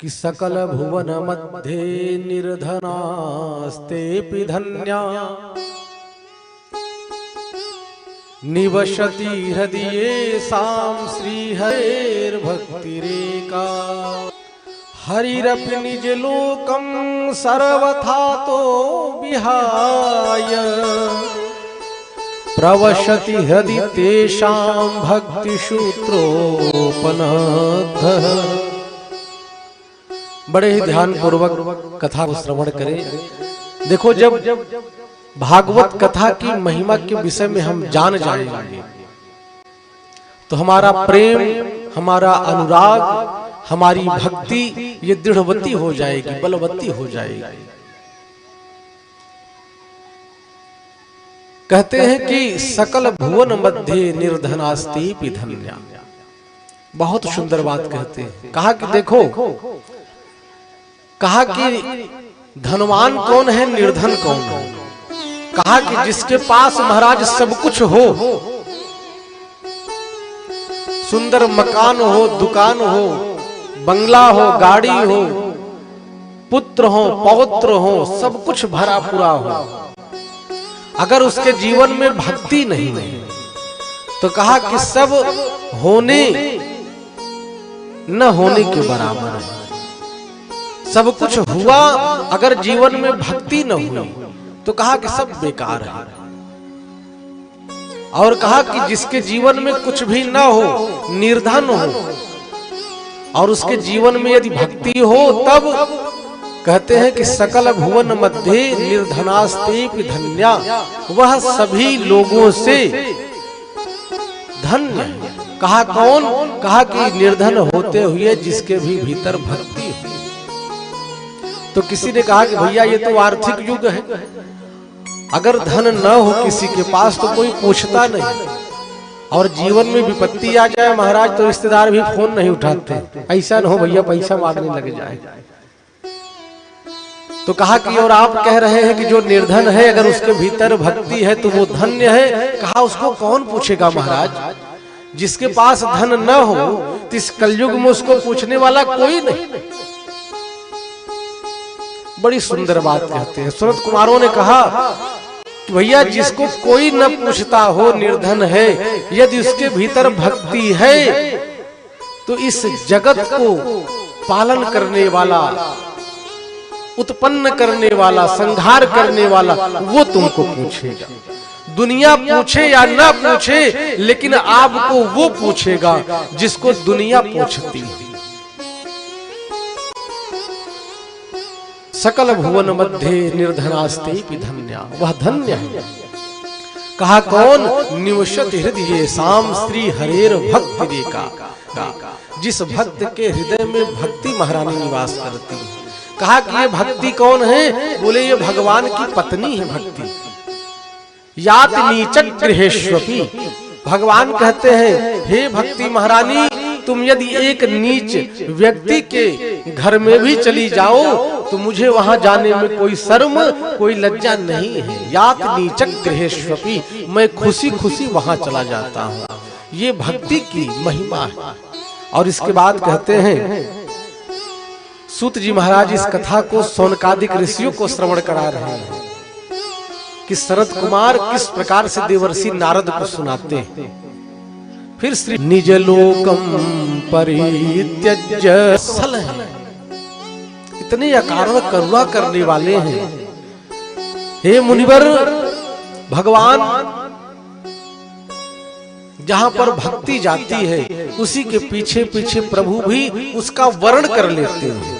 कि सकल भुवन मध्ये निर्धनास्तेऽपि धन्या निवसति हृदयेषां श्रीहरेर्भक्तिरेका। हरिरपि निजलोकं सर्वथा तो विहाय प्रवसति हृदि तेषां भक्तिसूत्रोपनद्धः। बड़े ही ध्यान पूर्वक कथा को श्रवण करें। देखो, जब भागवत कथा की महिमा के विषय में हम जान जाएंगे तो हमारा प्रेम, हमारा अनुराग, हमारी भक्ति ये दृढ़वती हो जाएगी, बलवती हो जाएगी। कहते हैं कि सकल भुवन मध्य निर्धनास्तेऽपि धन्या। बहुत सुंदर बात कहते हैं। कहा कि देखो, कहा कि धनवान कौन है, निर्धन कौन है। कहा कि जिसके पास महाराज सब कुछ हो, सुंदर मकान हो, दुकान हो, बंगला हो, गाड़ी हो, पुत्र हो, पौत्र हो, सब कुछ भरा पूरा हो, अगर उसके जीवन में भक्ति नहीं है तो कहा कि सब होने न होने के बराबर है। सब कुछ हुआ, अगर जीवन में भक्ति न हुई तो कहा कि सब बेकार है। और कहा कि जिसके जीवन में कुछ भी न हो, निर्धन हो, और उसके जीवन में यदि भक्ति हो, तब कहते हैं कि सकल भुवन मध्य निर्धनास्तेऽपि धन्या, वह सभी लोगों से धन्य है। कहा कौन? कहा कि निर्धन होते हुए जिसके भी भीतर भक्ति हो। तो किसी ने कहा कि भैया ये तो आर्थिक युग है, अगर धन न हो किसी के पास तो कोई पूछता नहीं, और जीवन में विपत्ति आ जाए महाराज तो रिश्तेदार भी फोन नहीं उठाते। ऐसा न हो भैया पैसा मांगने लग जाए। तो कहा कि और आप कह रहे हैं कि जो निर्धन है अगर उसके भीतर भक्ति है तो वो धन्य है। कहा उसको कौन पूछेगा महाराज, जिसके पास धन न हो तो इस कलयुग में उसको पूछने वाला कोई नहीं। बड़ी सुंदर बात कहते हैं। सूरत कुमारों ने कहा कि भैया जिसको कोई न पूछता हो, निर्धन है, यदि उसके भीतर भक्ति है तो इस जगत को पालन करने वाला, उत्पन्न करने वाला, संहार करने वाला वो तुमको पूछेगा। दुनिया पूछे या ना पूछे, लेकिन आपको वो पूछेगा जिसको दुनिया पूछती है। सकल भुवन मध्य निर्धनास्तेऽपि धन्या, वह धन्य है। कहा कौन? निवसति हृदयेषां श्रीहरेर्भक्तिरेका। जिस भक्त के हृदय में भक्ति महारानी निवास करती है। कहा कि ये भक्ति कौन है? बोले ये भगवान की पत्नी है भक्ति। यात नीचक गृहेष्वपि, भगवान कहते हैं हे भक्ति महारानी, तुम यदि एक नीच व्यक्ति के घर में भी चली जाओ तो मुझे वहां जाने में कोई शर्म, कोई लज्जा नहीं है। यात नीचक गृहेष्वपि, मैं खुशी खुशी वहां चला जाता हूँ। ये भक्ति की महिमा है। और इसके बाद कहते हैं सूत जी महाराज इस कथा को सौनकादिक ऋषियों को श्रवण करा रहे हैं कि शरद कुमार किस प्रकार से देवर्षि नारद को सुनाते हैं। फिर श्री निज लोकम परित्यज्य सल है, इतने अकारण करुणा करने वाले हैं। हे मुनिवर, भगवान जहां पर भक्ति जाती है उसी के पीछे पीछे प्रभु भी उसका वर्ण कर लेते हैं।